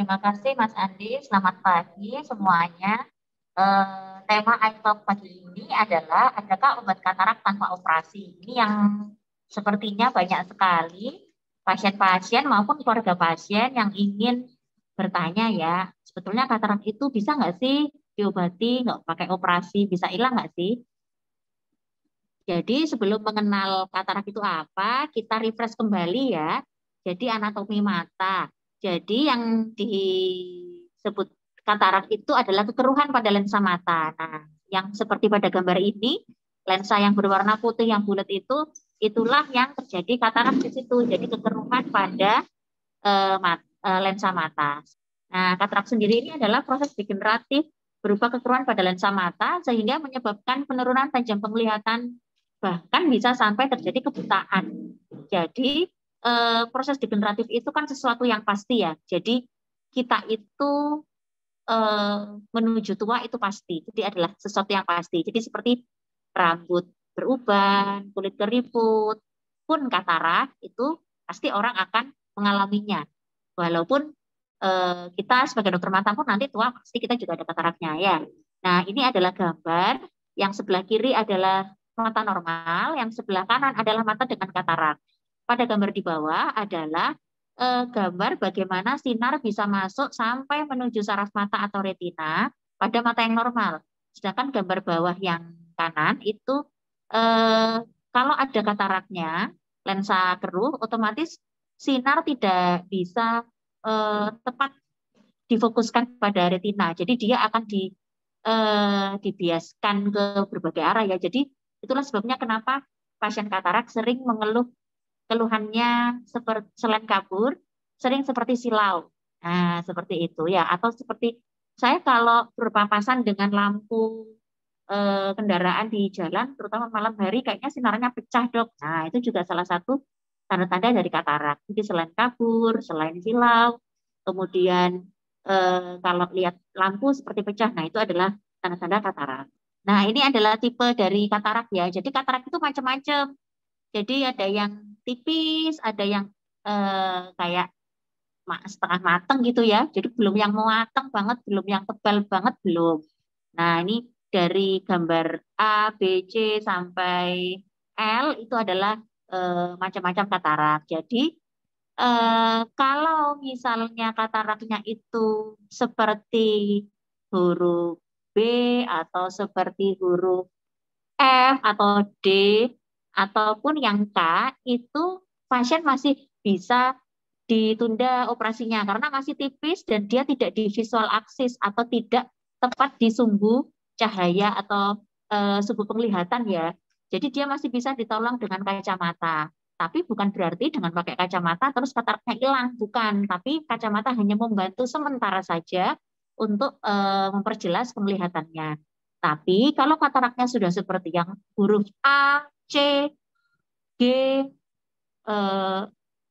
terima kasih Mas Andi. Selamat pagi semuanya. Tema iTalk pagi ini adalah adakah obat katarak tanpa operasi? Ini yang sepertinya banyak sekali pasien-pasien maupun keluarga pasien yang ingin bertanya ya. Sebetulnya katarak itu bisa nggak sih diobati nggak pakai operasi? Bisa hilang nggak sih? Jadi sebelum mengenal katarak itu apa, kita refresh kembali ya. Jadi anatomi mata. Jadi yang disebut katarak itu adalah kekeruhan pada lensa mata. Nah, yang seperti pada gambar ini, lensa yang berwarna putih yang bulat itu, itulah yang terjadi katarak di situ. Jadi kekeruhan pada lensa mata. Nah, katarak sendiri ini adalah proses degeneratif berupa kekeruhan pada lensa mata sehingga menyebabkan penurunan tajam penglihatan, bahkan bisa sampai terjadi kebutaan. Jadi proses degeneratif itu kan sesuatu yang pasti ya. Jadi kita itu menuju tua itu pasti. Jadi adalah sesuatu yang pasti. Jadi seperti rambut beruban, kulit keriput, pun katarak itu pasti orang akan mengalaminya. Walaupun kita sebagai dokter mata pun nanti tua pasti kita juga ada kataraknya ya. Nah, ini adalah gambar yang sebelah kiri adalah mata normal, yang sebelah kanan adalah mata dengan katarak. Pada gambar di bawah adalah gambar bagaimana sinar bisa masuk sampai menuju saraf mata atau retina pada mata yang normal. Sedangkan gambar bawah yang kanan itu kalau ada kataraknya, lensa keruh, otomatis sinar tidak bisa tepat difokuskan pada retina. Jadi dia akan dibiaskan ke berbagai arah ya. Jadi itulah sebabnya kenapa pasien katarak sering mengeluh keluhannya seperti selain kabur, sering seperti silau. Nah, seperti itu ya. Atau seperti saya kalau berpapasan dengan lampu kendaraan di jalan, terutama malam hari, kayaknya sinarnya pecah, Dok. Nah, itu juga salah satu tanda-tanda dari katarak. Jadi selain kabur, selain silau, kemudian kalau lihat lampu seperti pecah, nah itu adalah tanda-tanda katarak. Nah, ini adalah tipe dari katarak ya. Jadi katarak itu macam-macam. Jadi ada yang tipis, ada yang kayak setengah mateng gitu ya. Jadi belum yang mateng banget, belum yang tebal banget, belum. Nah, ini dari gambar A, B, C sampai L itu adalah macam-macam katarak. Jadi kalau misalnya kataraknya itu seperti huruf B atau seperti huruf F atau D ataupun yang K, itu pasien masih bisa ditunda operasinya karena masih tipis dan dia tidak di visual axis atau tidak tepat di sumbu cahaya atau sumbu penglihatan ya. Jadi dia masih bisa ditolong dengan kacamata. Tapi bukan berarti dengan pakai kacamata terus kataraknya hilang, bukan. Tapi kacamata hanya membantu sementara saja untuk memperjelas penglihatannya. Tapi kalau kataraknya sudah seperti yang huruf A, C, G,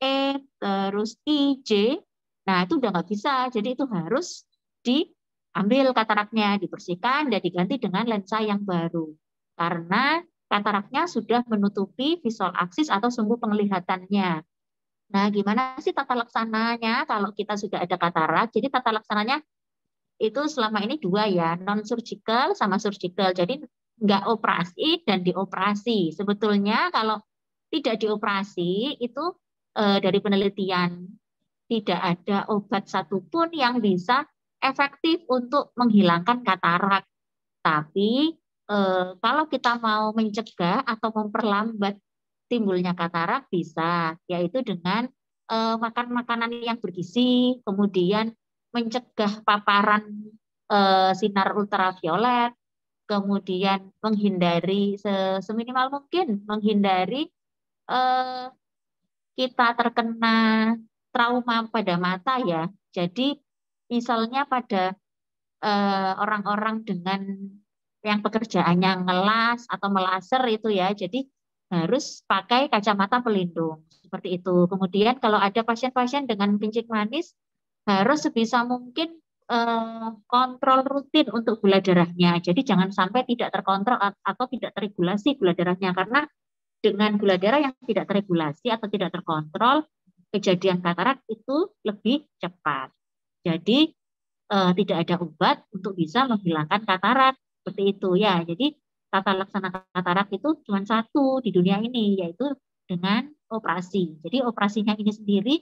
E, terus I, J, nah itu udah nggak bisa. Jadi itu harus diambil kataraknya, dibersihkan dan diganti dengan lensa yang baru. Karena kataraknya sudah menutupi visual axis atau sumbu penglihatannya. Nah, gimana sih tata laksananya kalau kita sudah ada katarak? Jadi tata laksananya itu selama ini dua ya, non surgical sama surgical. Jadi nggak operasi dan dioperasi. Sebetulnya kalau tidak dioperasi itu dari penelitian tidak ada obat satupun yang bisa efektif untuk menghilangkan katarak. Tapi kalau kita mau mencegah atau memperlambat timbulnya katarak bisa, yaitu dengan makan makanan yang bergizi, kemudian mencegah paparan sinar ultraviolet, kemudian menghindari seminimal mungkin menghindari eh, kita terkena trauma pada mata ya. Jadi misalnya pada orang-orang dengan yang pekerjaannya ngelas atau melaser itu ya, jadi harus pakai kacamata pelindung seperti itu. Kemudian kalau ada pasien-pasien dengan kencing manis harus sebisa mungkin kontrol rutin untuk gula darahnya. Jadi jangan sampai tidak terkontrol atau tidak terregulasi gula darahnya karena dengan gula darah yang tidak terregulasi atau tidak terkontrol, kejadian katarak itu lebih cepat. Jadi tidak ada obat untuk bisa menghilangkan katarak seperti itu ya. Jadi tata laksana katarak itu cuma satu di dunia ini, yaitu dengan operasi. Jadi operasinya ini sendiri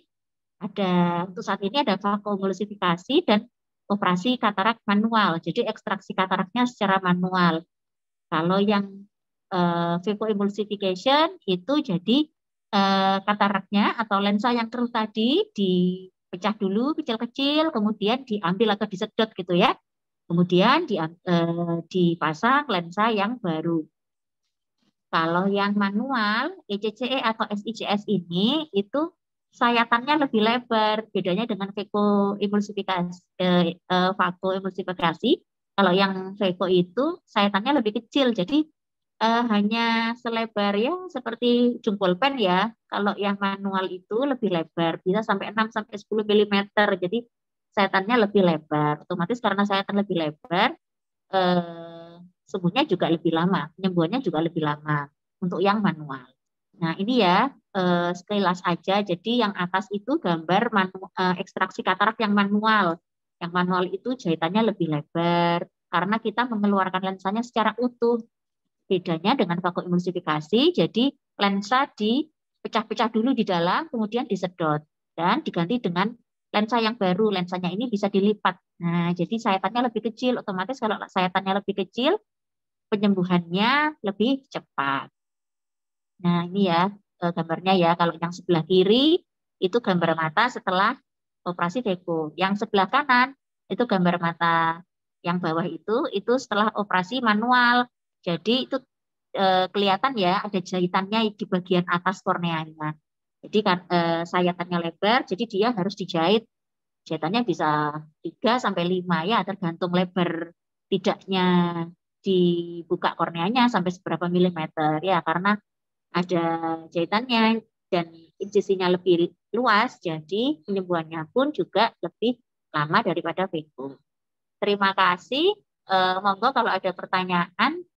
ada, untuk saat ini ada vakoemulsifikasi dan operasi katarak manual. Jadi ekstraksi kataraknya secara manual. Kalau yang vacoemulsification itu jadi kataraknya atau lensa yang keruh tadi dipecah dulu kecil-kecil, kemudian diambil atau disedot gitu ya. Kemudian dipasang lensa yang baru. Kalau yang manual, ECCE atau SICS ini itu sayatannya lebih lebar, bedanya dengan vakoemulsifikasi. Kalau yang vaco itu sayatannya lebih kecil, jadi hanya selebar ya seperti jempol pen ya. Kalau yang manual itu lebih lebar, bisa sampai 6 sampai 10 mm. Jadi sayatannya lebih lebar. Otomatis karena sayatan lebih lebar, sembuhnya juga lebih lama, penyembuhannya juga lebih lama untuk yang manual. Nah ini ya sekilas aja. Jadi yang atas itu gambar ekstraksi katarak yang manual. Yang manual itu jahitannya lebih lebar karena kita mengeluarkan lensanya secara utuh. Bedanya dengan vakoemulsifikasi, jadi lensa dipecah-pecah dulu di dalam, kemudian disedot dan diganti dengan lensa yang baru. Lensanya ini bisa dilipat. Nah, jadi sayatannya lebih kecil. Otomatis kalau sayatannya lebih kecil, penyembuhannya lebih cepat. Nah, ini ya gambarnya ya. Kalau yang sebelah kiri itu gambar mata setelah operasi vaco. Yang sebelah kanan itu gambar mata yang bawah itu setelah operasi manual. Jadi itu kelihatan ya ada jahitannya di bagian atas korneanya. Jadi kan sayatannya lebar, jadi dia harus dijahit. Jahitannya bisa 3 sampai 5 ya, tergantung lebar tidaknya dibuka korneanya sampai seberapa milimeter ya, karena ada jahitannya dan injisinya lebih luas, jadi penyembuhannya pun juga lebih lama daripada vaco. Terima kasih. Monggo kalau ada pertanyaan